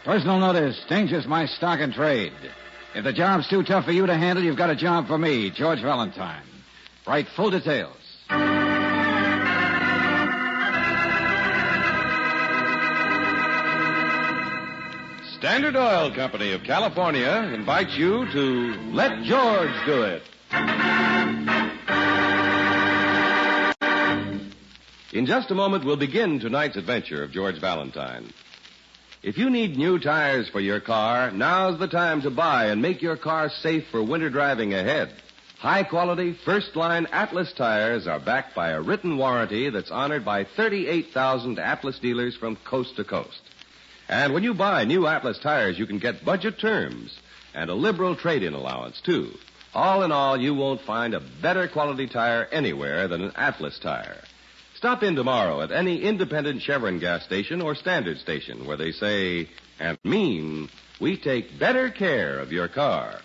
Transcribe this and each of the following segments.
Personal notice. Danger's my stock and trade. If the job's too tough for you to handle, you've got a job for me, George Valentine. Write full details. Standard Oil Company of California invites you to Let George Do It. In just a moment, we'll begin tonight's adventure of George Valentine. If you need new tires for your car, now's the time to buy and make your car safe for winter driving ahead. High-quality, first-line Atlas tires are backed by a written warranty that's honored by 38,000 Atlas dealers from coast to coast. And when you buy new Atlas tires, you can get budget terms and a liberal trade-in allowance, too. All in all, you won't find a better quality tire anywhere than an Atlas tire. Stop in tomorrow at any independent Chevron gas station or Standard station where they say and mean, we take better care of your car.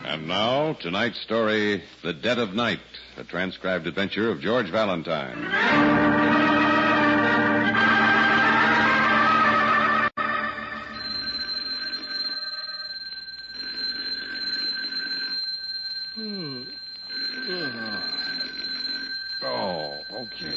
And now, tonight's story, The Dead of Night, a transcribed adventure of George Valentine. Okay.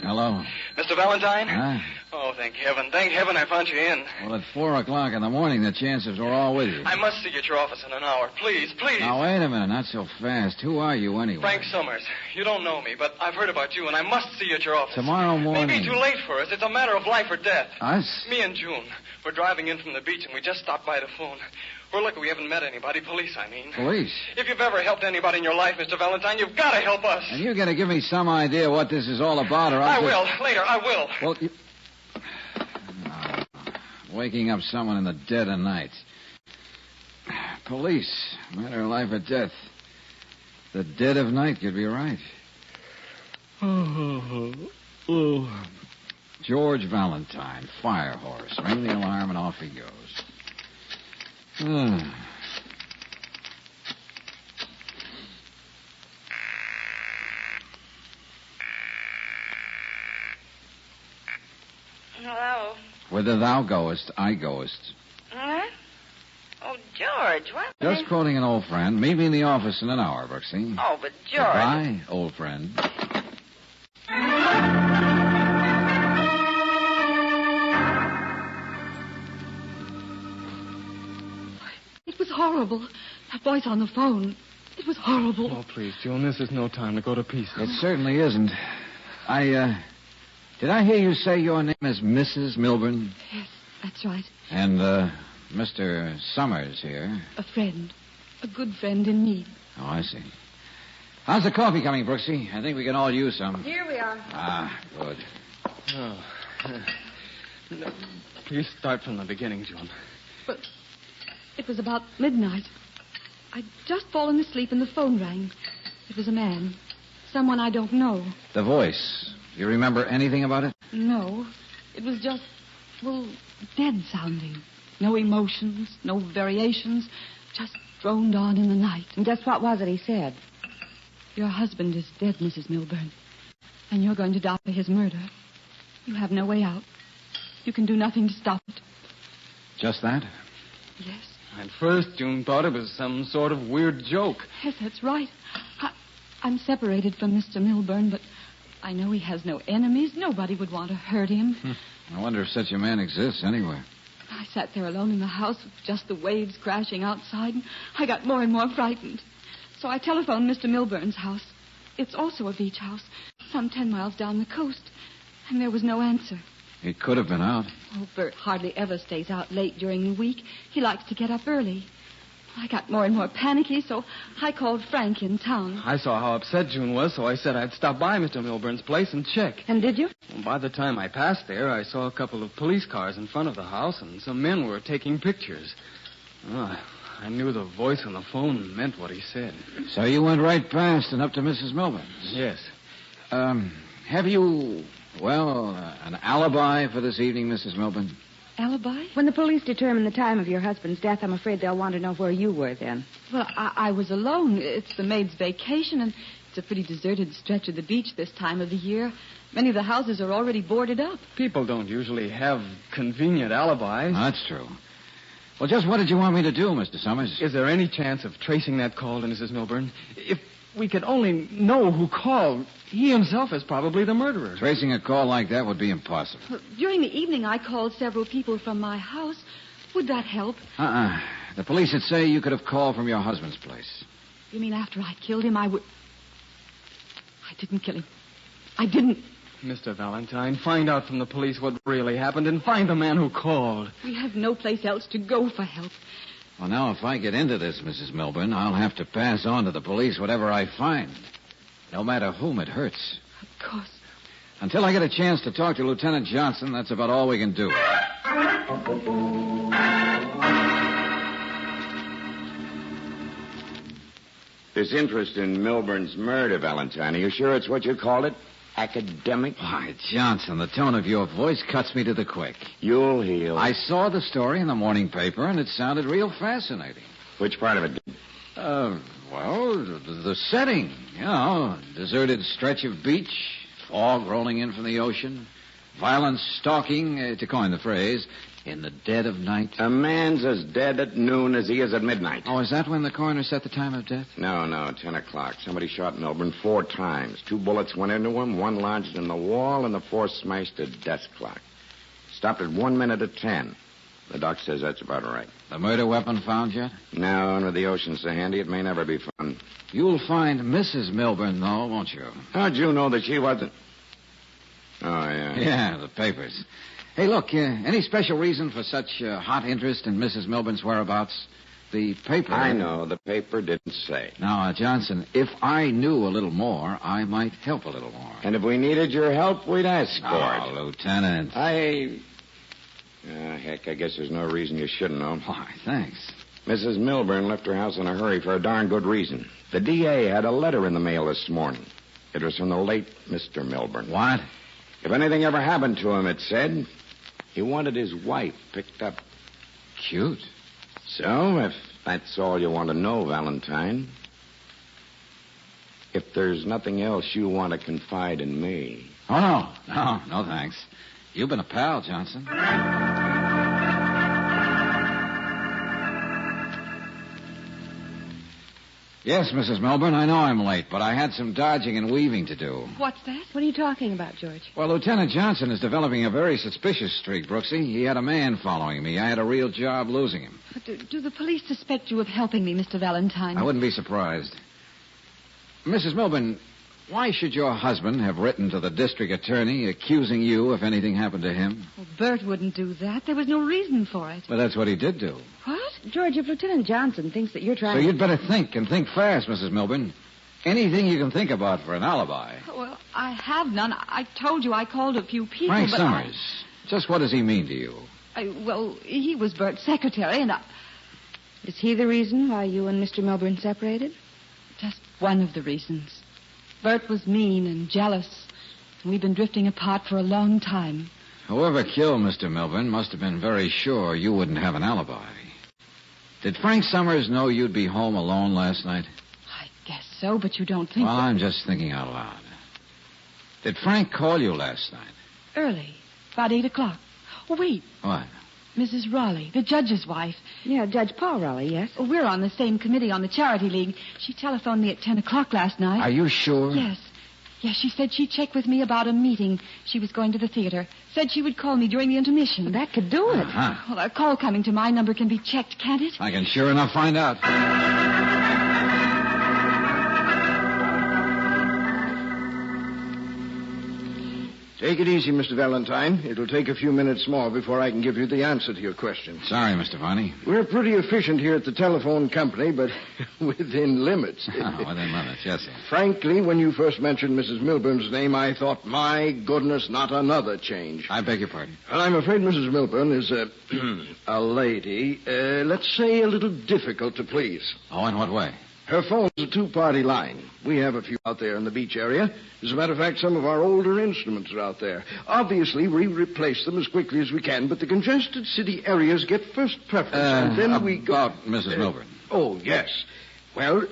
Hello. Mr. Valentine? Huh? Oh, thank heaven. Thank heaven I found you in. Well, at 4 o'clock in the morning, the chances were all with you. I must see you at your office in an hour. Please. Now, wait a minute. Not so fast. Who are you, anyway? Frank Summers. You don't know me, but I've heard about you, and I must see you at your office. Tomorrow morning. Maybe too late for us. It's a matter of life or death. Us? Me and June. We're driving in from the beach, and we just stopped by the phone. We're lucky we haven't met anybody. Police, I mean. Police? If you've ever helped anybody in your life, Mr. Valentine, you've got to help us. And you're going to give me some idea what this is all about, or I will. Later, I will. Well, waking up someone in the dead of night. Police. Matter of life or death. The dead of night could be right. George Valentine, fire horse. Ring the alarm and off he goes. Hello. Whither thou goest, I goest. Huh? Oh, George, what? Just quoting an old friend. Meet me in the office in an hour, Brooksy. Oh, but George. Goodbye, old friend. It was horrible. That voice on the phone. It was horrible. Oh, please, June, this is no time to go to pieces. It certainly isn't. Did I hear you say your name is Mrs. Milburn? Yes, that's right. And, Mr. Summers here. A friend. A good friend in need. Oh, I see. How's the coffee coming, Brooksy? I think we can all use some. Here we are. Ah, good. Oh. Please start from the beginning, June. But it was about midnight. I'd just fallen asleep and the phone rang. It was a man. Someone I don't know. The voice. You remember anything about it? No. It was just, dead sounding. No emotions, no variations. Just droned on in the night. And just what was it he said? Your husband is dead, Mrs. Milburn. And you're going to die for his murder. You have no way out. You can do nothing to stop it. Just that? Yes. At first, June thought it was some sort of weird joke. Yes, that's right. I'm separated from Mr. Milburn, but I know he has no enemies. Nobody would want to hurt him. I wonder if such a man exists anywhere. I sat there alone in the house with just the waves crashing outside, and I got more and more frightened. So I telephoned Mr. Milburn's house. It's also a beach house, some 10 miles down the coast, and there was no answer. He could have been out. Oh, Bert hardly ever stays out late during the week. He likes to get up early. I got more and more panicky, so I called Frank in town. I saw how upset June was, so I said I'd stop by Mr. Milburn's place and check. And did you? Well, by the time I passed there, I saw a couple of police cars in front of the house, and some men were taking pictures. Oh, I knew the voice on the phone meant what he said. So you went right past and up to Mrs. Milburn's? Yes. Have you, an alibi for this evening, Mrs. Milburn? Alibi? When the police determine the time of your husband's death, I'm afraid they'll want to know where you were then. Well, I was alone. It's the maid's vacation, and it's a pretty deserted stretch of the beach this time of the year. Many of the houses are already boarded up. People don't usually have convenient alibis. That's true. Well, just what did you want me to do, Mr. Summers? Is there any chance of tracing that call to Mrs. Milburn? If we could only know who called, he himself is probably the murderer. Tracing a call like that would be impossible. Well, during the evening, I called several people from my house. Would that help? The police would say you could have called from your husband's place. You mean after I killed him, I didn't kill him. I didn't. Mr. Valentine, find out from the police what really happened and find the man who called. We have no place else to go for help. Well, now, if I get into this, Mrs. Milburn, I'll have to pass on to the police whatever I find, no matter whom it hurts. Of course. Until I get a chance to talk to Lieutenant Johnson, that's about all we can do. This interest in Milburn's murder, Valentine, are you sure it's what you called it? Academic? Why, Johnson, the tone of your voice cuts me to the quick. You'll heal. I saw the story in the morning paper, and it sounded real fascinating. Which part of it? Well, the setting. You know, deserted stretch of beach, fog rolling in from the ocean, violent stalking, to coin the phrase, in the dead of night. A man's as dead at noon as he is at midnight. Oh, is that when the coroner set the time of death? No, 10 o'clock. Somebody shot Milburn 4 times. 2 bullets went into him, 1 lodged in the wall, and the 4th smashed a desk clock. Stopped at 1 minute of 10. The doc says that's about right. The murder weapon found yet? No, under the ocean so handy it may never be found. You'll find Mrs. Milburn, though, won't you? How'd you know that she wasn't? Oh, yeah. Yeah, the papers. Hey, look, any special reason for such hot interest in Mrs. Milburn's whereabouts? The paper... I know. The paper didn't say. Now, Johnson, if I knew a little more, I might help a little more. And if we needed your help, we'd ask for it. Oh, Lieutenant. Heck, I guess there's no reason you shouldn't know. Why, thanks. Mrs. Milburn left her house in a hurry for a darn good reason. The DA had a letter in the mail this morning. It was from the late Mr. Milburn. What? If anything ever happened to him, it said, he wanted his wife picked up. Cute. So, if that's all you want to know, Valentine, if there's nothing else you want to confide in me. Oh, no, thanks. You've been a pal, Johnson. Yes, Mrs. Milburn, I know I'm late, but I had some dodging and weaving to do. What's that? What are you talking about, George? Well, Lieutenant Johnson is developing a very suspicious streak, Brooksy. He had a man following me. I had a real job losing him. Do the police suspect you of helping me, Mr. Valentine? I wouldn't be surprised. Mrs. Milburn, why should your husband have written to the district attorney accusing you if anything happened to him? Well, Bert wouldn't do that. There was no reason for it. But that's what he did do. What? George, if Lieutenant Johnson thinks that you're trying So you'd better think, and think fast, Mrs. Milburn. Anything you can think about for an alibi. Well, I have none. I told you I called a few people, Frank but Summers. Just what does he mean to you? Well, he was Bert's secretary, and Is he the reason why you and Mr. Milburn separated? just one of the reasons. Bert was mean and jealous, and we've been drifting apart for a long time. Whoever killed Mr. Milburn must have been very sure you wouldn't have an alibi. Did Frank Summers know you'd be home alone last night? I guess so, but you don't think Well, that... I'm just thinking out loud. Did Frank call you last night? Early, about 8 o'clock. Oh, wait, What? Mrs. Raleigh, the judge's wife. Yeah, Judge Paul Raleigh, yes. We're on the same committee on the Charity League. She telephoned me at 10 o'clock last night. Are you sure? Yes. Yes, she said she'd check with me about a meeting. She was going to the theater. Said she would call me during the intermission. Well, that could do it. Uh-huh. Well, a call coming to my number can be checked, can't it? I can sure enough find out. Take it easy, Mr. Valentine. It'll take a few minutes more before I can give you the answer to your question. Sorry, Mr. Varney. We're pretty efficient here at the telephone company, but within limits. Within limits, yes, sir. Frankly, when you first mentioned Mrs. Milburn's name, I thought, my goodness, not another change. I beg your pardon. Well, I'm afraid Mrs. Milburn is a lady, let's say a little difficult to please. Oh, in what way? Her phone's a two-party line. We have a few out there in the beach area. As a matter of fact, some of our older instruments are out there. Obviously, we replace them as quickly as we can, but the congested city areas get first preference, and then we go... About Mrs. Milburn. Oh, yes. Well,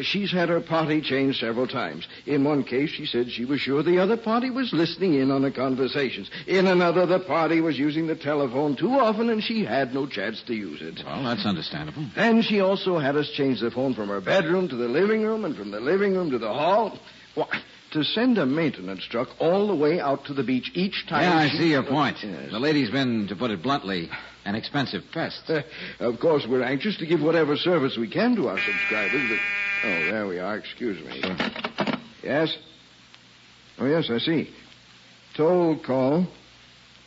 she's had her party changed several times. In one case, she said she was sure the other party was listening in on her conversations. In another, the party was using the telephone too often, and she had no chance to use it. Well, that's understandable. And she also had us change the phone from her bedroom to the living room, and from the living room to the hall. Why, to send a maintenance truck all the way out to the beach each time... Yeah, I see your point. Yes. The lady's been, to put it bluntly, an expensive pest. Of course, we're anxious to give whatever service we can to our subscribers, but... Oh, there we are. Excuse me. Yes? Oh, yes, I see. Toll call.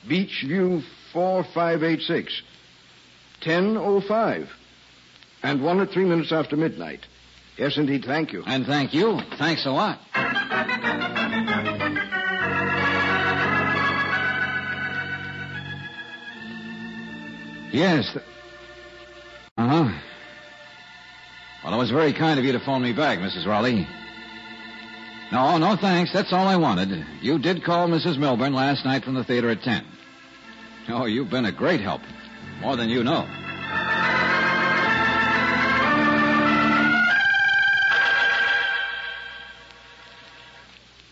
Beach View 4586. 10:05. And 1 or 3 minutes after midnight. Yes, indeed. Thank you. And thank you. Thanks a lot. Yes. Uh-huh. Well, it was very kind of you to phone me back, Mrs. Raleigh. No, thanks. That's all I wanted. You did call Mrs. Milburn last night from the theater at 10. Oh, you've been a great help. More than you know.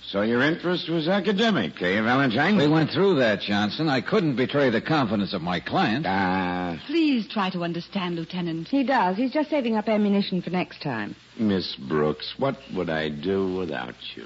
So your interest was academic, eh, Valentine? We went through that, Johnson. I couldn't betray the confidence of my client. Please try to understand, Lieutenant. He does. He's just saving up ammunition for next time. Miss Brooks, what would I do without you?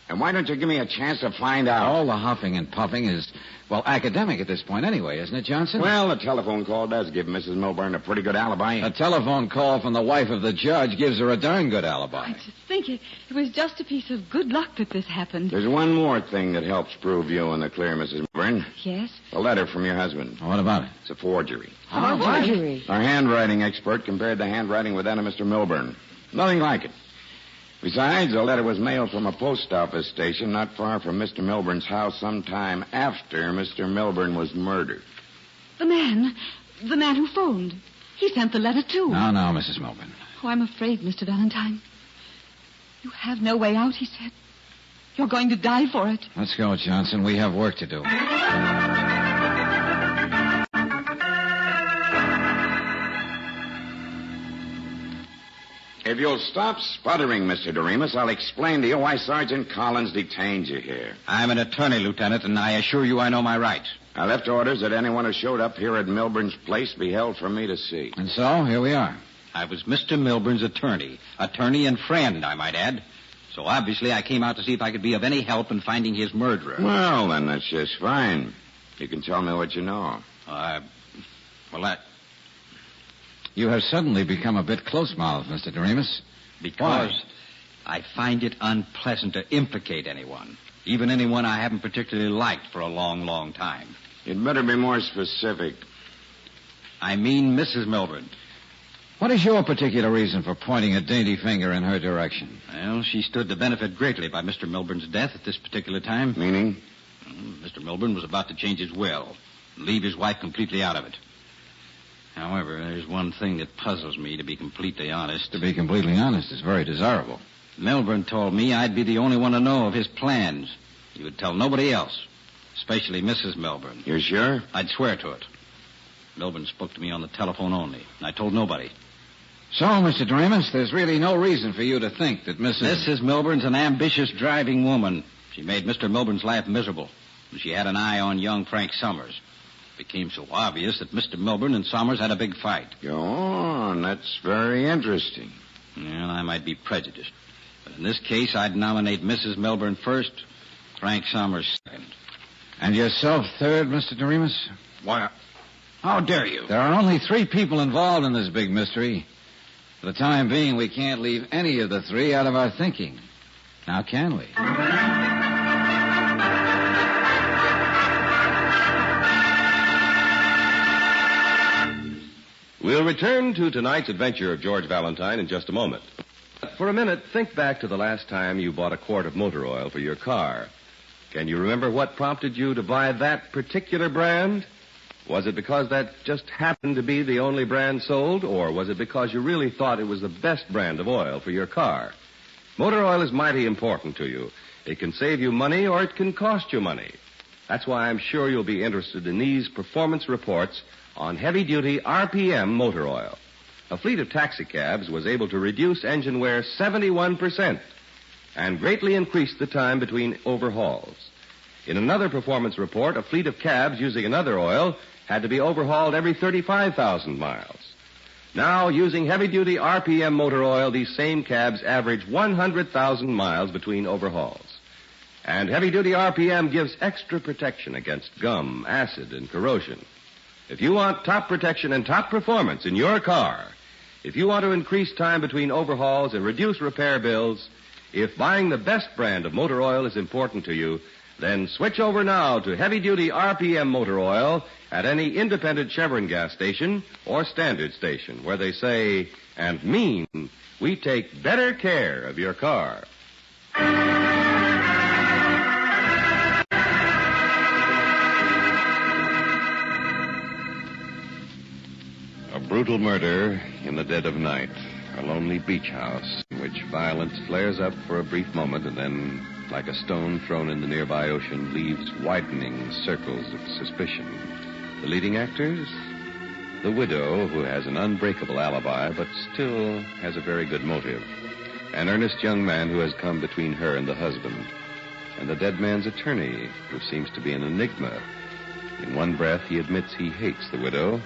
And why don't you give me a chance to find out? All the huffing and puffing is, well, academic at this point anyway, isn't it, Johnson? Well, a telephone call does give Mrs. Milburn a pretty good alibi. A telephone call from the wife of the judge gives her a darn good alibi. I just think it was just a piece of good luck that this happened. There's one more thing that helps prove you in the clear, Mrs. Milburn. Yes? A letter from your husband. What about it? It's a forgery. Forgery. Our handwriting expert compared the handwriting with that of Mr. Milburn. Nothing like it. Besides, the letter was mailed from a post office station not far from Mr. Milburn's house sometime after Mr. Milburn was murdered. The man who phoned. He sent the letter, too. No, Mrs. Milburn. Oh, I'm afraid, Mr. Valentine. You have no way out, he said. You're going to die for it. Let's go, Johnson. We have work to do. If you'll stop sputtering, Mr. Doremus, I'll explain to you why Sergeant Collins detained you here. I'm an attorney, Lieutenant, and I assure you I know my rights. I left orders that anyone who showed up here at Milburn's place be held for me to see. And so, here we are. I was Mr. Milburn's attorney and friend, I might add. So obviously I came out to see if I could be of any help in finding his murderer. Well, then that's just fine. You can tell me what you know. You have suddenly become a bit close-mouthed, Mr. Doremus. Because Why? I find it unpleasant to implicate anyone, even anyone I haven't particularly liked for a long, long time. You'd better be more specific. I mean Mrs. Milburn. What is your particular reason for pointing a dainty finger in her direction? Well, she stood to benefit greatly by Mr. Milburn's death at this particular time. Meaning? Mr. Milburn was about to change his will and leave his wife completely out of it. However, there's one thing that puzzles me, to be completely honest. To be completely honest, is very desirable. Milburn told me I'd be the only one to know of his plans. He would tell nobody else, especially Mrs. Milburn. You're sure? I'd swear to it. Milburn spoke to me on the telephone only, and I told nobody. So, Mr. Doremus, there's really no reason for you to think that Mrs. Milburn's an ambitious, driving woman. She made Mr. Milburn's life miserable, and she had an eye on young Frank Summers. It became so obvious that Mr. Milburn and Summers had a big fight. Go on. That's very interesting. Well, I might be prejudiced. But in this case, I'd nominate Mrs. Milburn first, Frank Summers second. And yourself third, Mr. Doremus? Why, how dare you? There are only 3 people involved in this big mystery. For the time being, we can't leave any of the 3 out of our thinking. Now, can we? We'll return to tonight's adventure of George Valentine in just a moment. For a minute, think back to the last time you bought a quart of motor oil for your car. Can you remember what prompted you to buy that particular brand? Was it because that just happened to be the only brand sold, or was it because you really thought it was the best brand of oil for your car? Motor oil is mighty important to you. It can save you money or it can cost you money. That's why I'm sure you'll be interested in these performance reports on heavy-duty RPM motor oil. A fleet of taxicabs was able to reduce engine wear 71% and greatly increase the time between overhauls. In another performance report, a fleet of cabs using another oil had to be overhauled every 35,000 miles. Now, using heavy-duty RPM motor oil, these same cabs average 100,000 miles between overhauls. And heavy-duty RPM gives extra protection against gum, acid, and corrosion. If you want top protection and top performance in your car, if you want to increase time between overhauls and reduce repair bills, if buying the best brand of motor oil is important to you, then switch over now to heavy-duty RPM motor oil at any independent Chevron gas station or standard station where they say and mean we take better care of your car. A brutal murder in the dead of night. A lonely beach house in which violence flares up for a brief moment and then, like a stone thrown in the nearby ocean, leaves widening circles of suspicion. The leading actors? The widow, who has an unbreakable alibi but still has a very good motive. An earnest young man who has come between her and the husband. And the dead man's attorney, who seems to be an enigma. In one breath, he admits he hates the widow.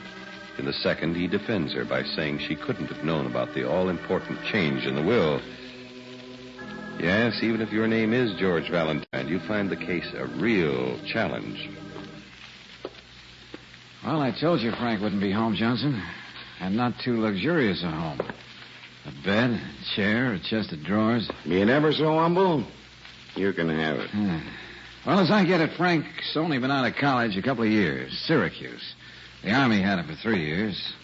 In the second, he defends her by saying she couldn't have known about the all-important change in the will. Yes, even if your name is George Valentine, you find the case a real challenge. Well, I told you Frank wouldn't be home, Johnson. And not too luxurious a home. A bed, a chair, a chest of drawers. Being ever so humble, you can have it. Well, as I get it, Frank's only been out of college a couple of years. Syracuse. The Army had him for 3 years.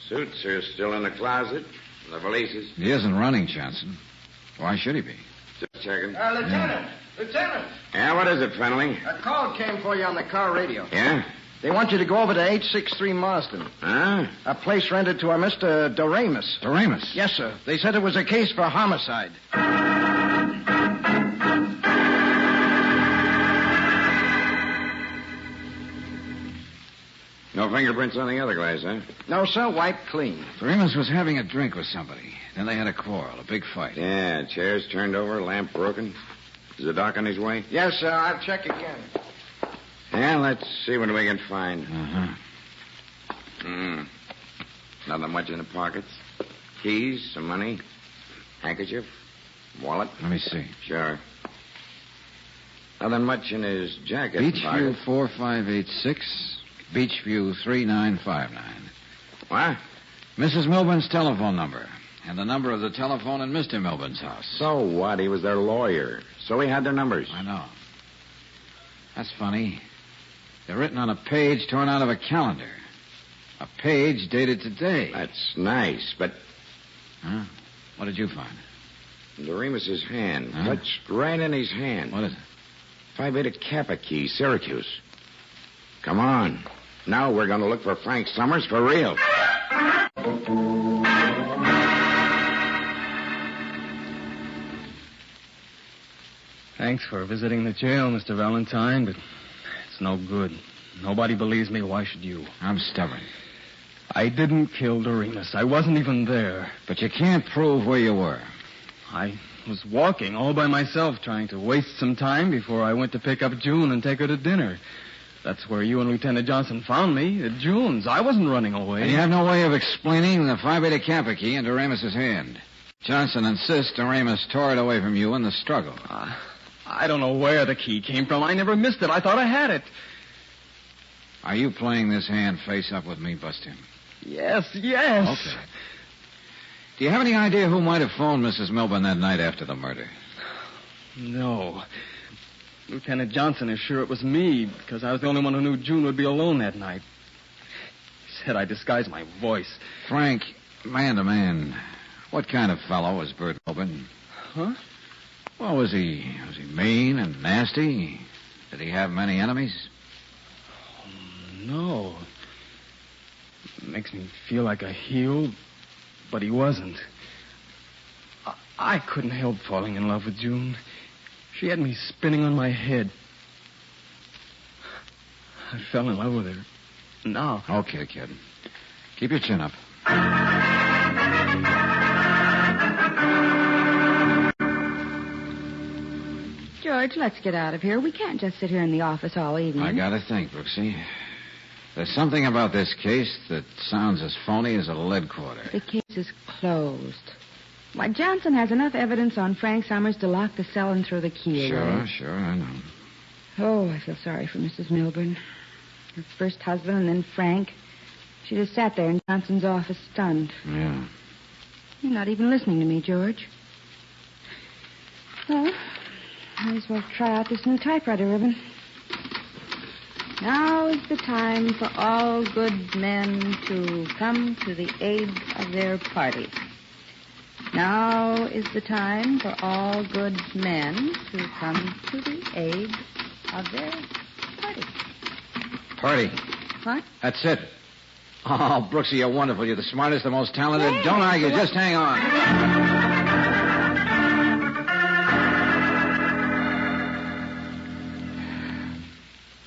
Suits are still in the closet. The valises. He isn't running, Johnson. Why should he be? Just checking. Lieutenant! Lieutenant! Yeah, what is it, Fennelly? A call came for you on the car radio. Yeah? They want you to go over to 863 Marston. Huh? A place rented to a Mr. Doremus. Doremus? Yes, sir. They said it was a case for homicide. No fingerprints on the other glass, huh? No, sir. Wiped clean. Doremus was having a drink with somebody. Then they had a quarrel, a big fight. Yeah, chairs turned over, lamp broken. Is the doc on his way? Yes, sir. I'll check again. Yeah, let's see what we can find. Uh-huh. Nothing much in the pockets. Keys, some money, handkerchief, wallet. Let me see. Sure. Nothing much in his jacket. Beachview 4586, Beachview 3959. What? Mrs. Milburn's telephone number, and the number of the telephone in Mr. Milburn's house. So what? He was their lawyer. So he had their numbers. I know. That's funny. They're written on a page torn out of a calendar. A page dated today. That's nice, but Huh? What did you find? Doremus's hand. Huh? Touched right in his hand. What is it? Phi Beta Kappa key, Syracuse. Come on. Now we're going to look for Frank Summers for real. Thanks for visiting the jail, Mr. Valentine, but it's no good. Nobody believes me. Why should you? I'm stubborn. I didn't kill Doremus. I wasn't even there. But you can't prove where you were. I was walking all by myself, trying to waste some time before I went to pick up June and take her to dinner. That's where you and Lieutenant Johnson found me, at June's. I wasn't running away. And you have no way of explaining the Phi Beta Kappa key in Doremus's hand. Johnson insists Doremus tore it away from you in the struggle. I don't know where the key came from. I never missed it. I thought I had it. Are you playing this hand face up with me, Buster? Yes. Okay. Do you have any idea who might have phoned Mrs. Milburn that night after the murder? No. Lieutenant Johnson is sure it was me, because I was the only one who knew June would be alone that night. He said I disguised my voice. Frank, man to man, what kind of fellow was Bert Milburn? Huh? Well, was he mean and nasty? Did he have many enemies? no. It makes me feel like a heel, but he wasn't. I couldn't help falling in love with June. She had me spinning on my head. I fell in love with her. Now. Okay, kid. Keep your chin up. George, let's get out of here. We can't just sit here in the office all evening. I gotta think, Brooksy. There's something about this case that sounds as phony as a lead quarter. The case is closed. Why, Johnson has enough evidence on Frank Summers to lock the cell and throw the key away. Sure, I know. Oh, I feel sorry for Mrs. Milburn. Her first husband and then Frank. She just sat there in Johnson's office stunned. Yeah. You're not even listening to me, George. Well, might as well try out this new typewriter ribbon. Now is the time for all good men to come to the aid of their party. Now is the time for all good men to come to the aid of their party. Party. What? That's it. Oh, Brooksy, you're wonderful. You're the smartest, the most talented. Hey, Don't argue. Just hang on.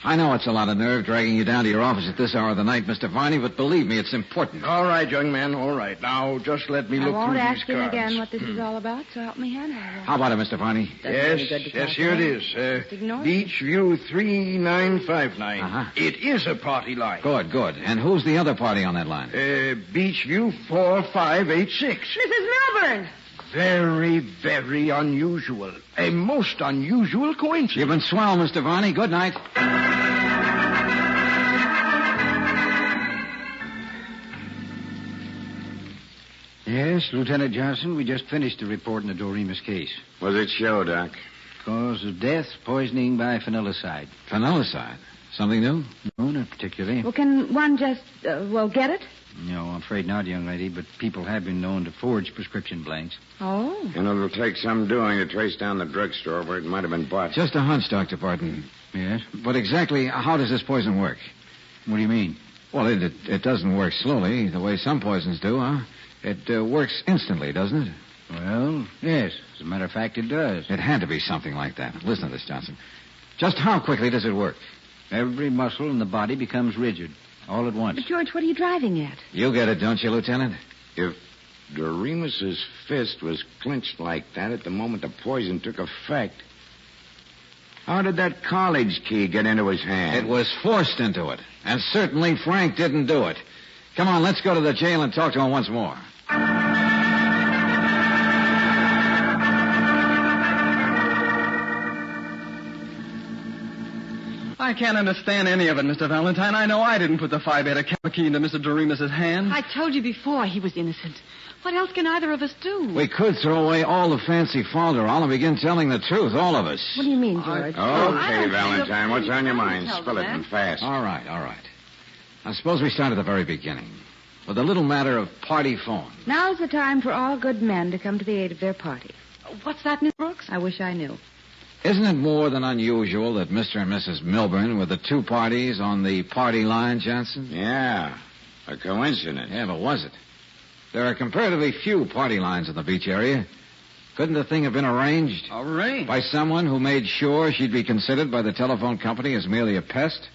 I know it's a lot of nerve dragging you down to your office at this hour of the night, Mr. Varney, but believe me, it's important. All right, young man, all right. Now, just let me look I through won't these ask him cards. again what this is all about, so help me hand. How about it, Mr. Varney? Yes, here it is. Ignore it. Beach View 3959. Uh-huh. It is a party line. Good. And who's the other party on that line? Beach View 4586. Mrs. Milburn! Very, very unusual. A most unusual coincidence. You've been swell, Mr. Varney. Good night. Yes, Lieutenant Johnson, we just finished the report in the Doremus case. What does it show, Doc? Cause of death, poisoning by phenylicide. Phenylicide. Something new? No, not particularly. Well, can one just, get it? No, I'm afraid not, young lady, but people have been known to forge prescription blanks. Oh. And it'll take some doing to trace down the drugstore where it might have been bought. Just a hunch, Dr. Barton. Yes? But exactly how does this poison work? What do you mean? Well, it doesn't work slowly the way some poisons do, huh? It works instantly, doesn't it? Well, yes. As a matter of fact, it does. It had to be something like that. Listen to this, Johnson. Just how quickly does it work? Every muscle in the body becomes rigid, all at once. But, George, what are you driving at? You get it, don't you, Lieutenant? If Doremus's fist was clenched like that at the moment the poison took effect, how did that college key get into his hand? It was forced into it. And certainly Frank didn't do it. Come on, let's go to the jail and talk to him once more. I can't understand any of it, Mr. Valentine. I know I didn't put the Phi Beta Kappa key into Mr. Doremus' hand. I told you before he was innocent. What else can either of us do? We could throw away all the fancy falderall and begin telling the truth, all of us. What do you mean, George? Okay, Valentine, what's on your mind? Spill it and fast. All right. I suppose we start at the very beginning with a little matter of party phone. Now's the time for all good men to come to the aid of their party. What's that, Miss Brooks? I wish I knew. Isn't it more than unusual that Mr. and Mrs. Milburn were the two parties on the party line, Johnson? Yeah, a coincidence. Yeah, but was it? There are comparatively few party lines in the beach area. Couldn't the thing have been arranged? Arranged? By someone who made sure she'd be considered by the telephone company as merely a pest?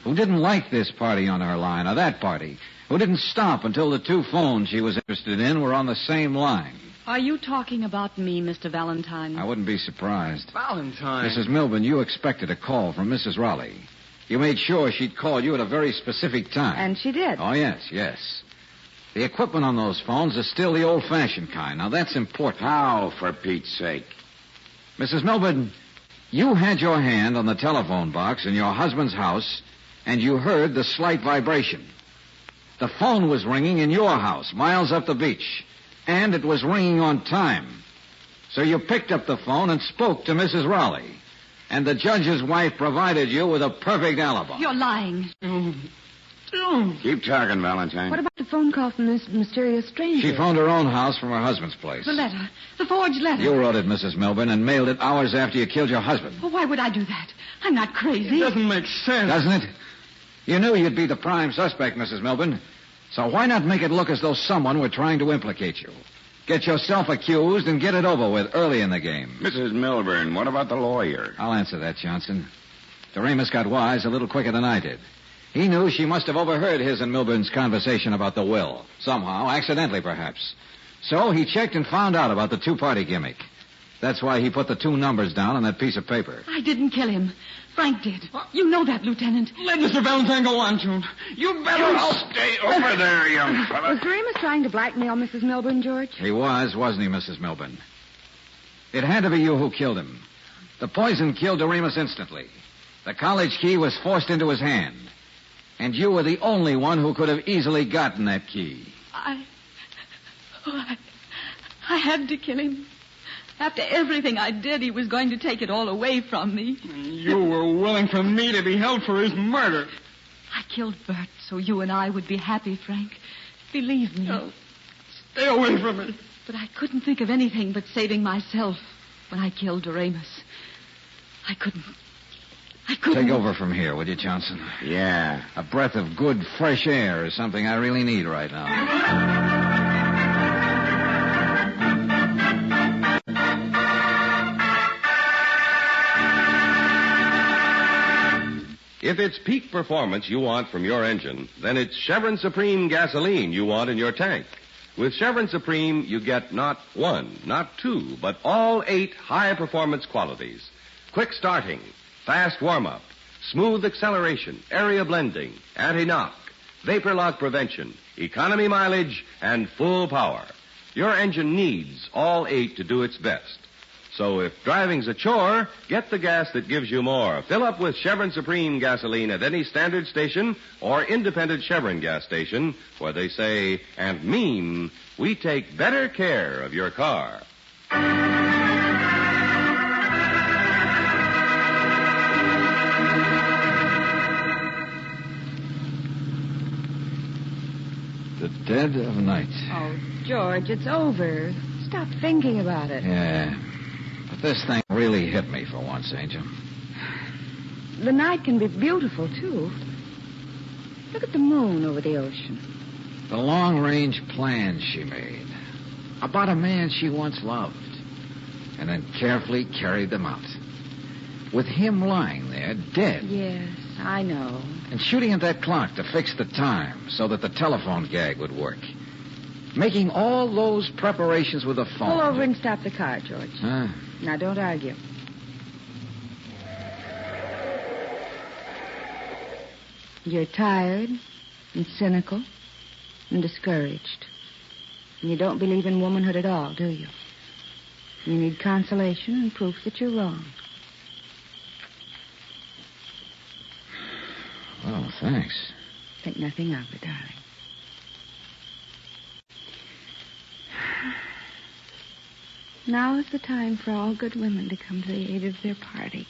Who didn't like this party on her line, or that party? Who didn't stop until the two phones she was interested in were on the same line? Are you talking about me, Mr. Valentine? I wouldn't be surprised. Valentine. Mrs. Milburn, you expected a call from Mrs. Raleigh. You made sure she'd call you at a very specific time. And she did. Oh, yes. The equipment on those phones is still the old-fashioned kind. Now, that's important. How, for Pete's sake? Mrs. Milburn, you had your hand on the telephone box in your husband's house, and you heard the slight vibration. The phone was ringing in your house, miles up the beach, and it was ringing on time. So you picked up the phone and spoke to Mrs. Raleigh, and the judge's wife provided you with a perfect alibi. You're lying. Keep talking, Valentine. What about the phone call from this mysterious stranger? She phoned her own house from her husband's place. The letter. The forged letter. You wrote it, Mrs. Milburn, and mailed it hours after you killed your husband. Well, why would I do that? I'm not crazy. It doesn't make sense. Doesn't it? You knew you'd be the prime suspect, Mrs. Milburn. So why not make it look as though someone were trying to implicate you? Get yourself accused and get it over with early in the game. Mrs. Milburn, what about the lawyer? I'll answer that, Johnson. Doremus got wise a little quicker than I did. He knew she must have overheard his and Milburn's conversation about the will. Somehow, accidentally perhaps. So he checked and found out about the two-party gimmick. That's why he put the two numbers down on that piece of paper. I didn't kill him. Frank did. You know that, Lieutenant. Let Mr. Valentine go on, June. You better... Stay over there, young fella. Was Doremus trying to blackmail Mrs. Milburn, George? He was, wasn't he, Mrs. Milburn? It had to be you who killed him. The poison killed Doremus instantly. The college key was forced into his hand. And you were the only one who could have easily gotten that key. I had to kill him. After everything I did, he was going to take it all away from me. You were willing for me to be held for his murder. I killed Bert so you and I would be happy, Frank. Believe me. No. Stay away from me. But I couldn't think of anything but saving myself when I killed Doremus. I couldn't. Take over from here, would you, Johnson? Yeah. A breath of good, fresh air is something I really need right now. If it's peak performance you want from your engine, then it's Chevron Supreme gasoline you want in your tank. With Chevron Supreme, you get not one, not two, but all 8 high-performance qualities. Quick starting, fast warm-up, smooth acceleration, area blending, anti-knock, vapor lock prevention, economy mileage, and full power. Your engine needs all 8 to do its best. So if driving's a chore, get the gas that gives you more. Fill up with Chevron Supreme gasoline at any standard station or independent Chevron gas station where they say and mean we take better care of your car. The dead of night. Oh, George, it's over. Stop thinking about it. Yeah. But this thing really hit me for once, Angel. The night can be beautiful, too. Look at the moon over the ocean. The long-range plans she made about a man she once loved and then carefully carried them out. With him lying there, dead. Yes, I know. And shooting at that clock to fix the time so that the telephone gag would work. Making all those preparations with a phone. Pull over and stop the car, George. Huh? Now, don't argue. You're tired and cynical and discouraged. And you don't believe in womanhood at all, do you? You need consolation and proof that you're wrong. Oh, thanks. Think nothing of it, darling. Now is the time for all good women to come to the aid of their party.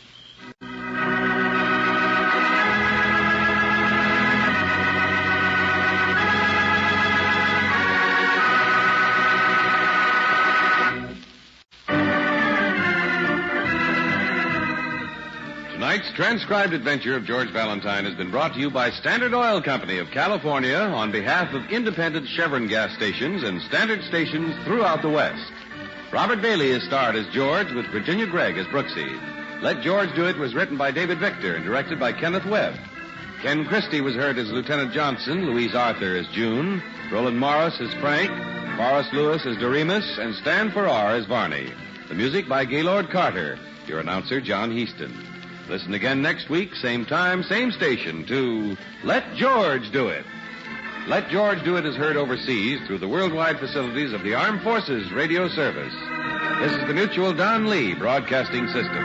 Tonight's transcribed adventure of George Valentine has been brought to you by Standard Oil Company of California on behalf of independent Chevron gas stations and standard stations throughout the West. Robert Bailey is starred as George with Virginia Gregg as Brooksy. Let George Do It was written by David Victor and directed by Kenneth Webb. Ken Christie was heard as Lieutenant Johnson, Louise Arthur as June, Roland Morris as Frank, Forrest Lewis as Doremus, and Stan Farrar as Varney. The music by Gaylord Carter. Your announcer, John Heaston. Listen again next week, same time, same station, to Let George Do It. Let George Do It is heard overseas through the worldwide facilities of the Armed Forces Radio Service. This is the Mutual Don Lee Broadcasting System.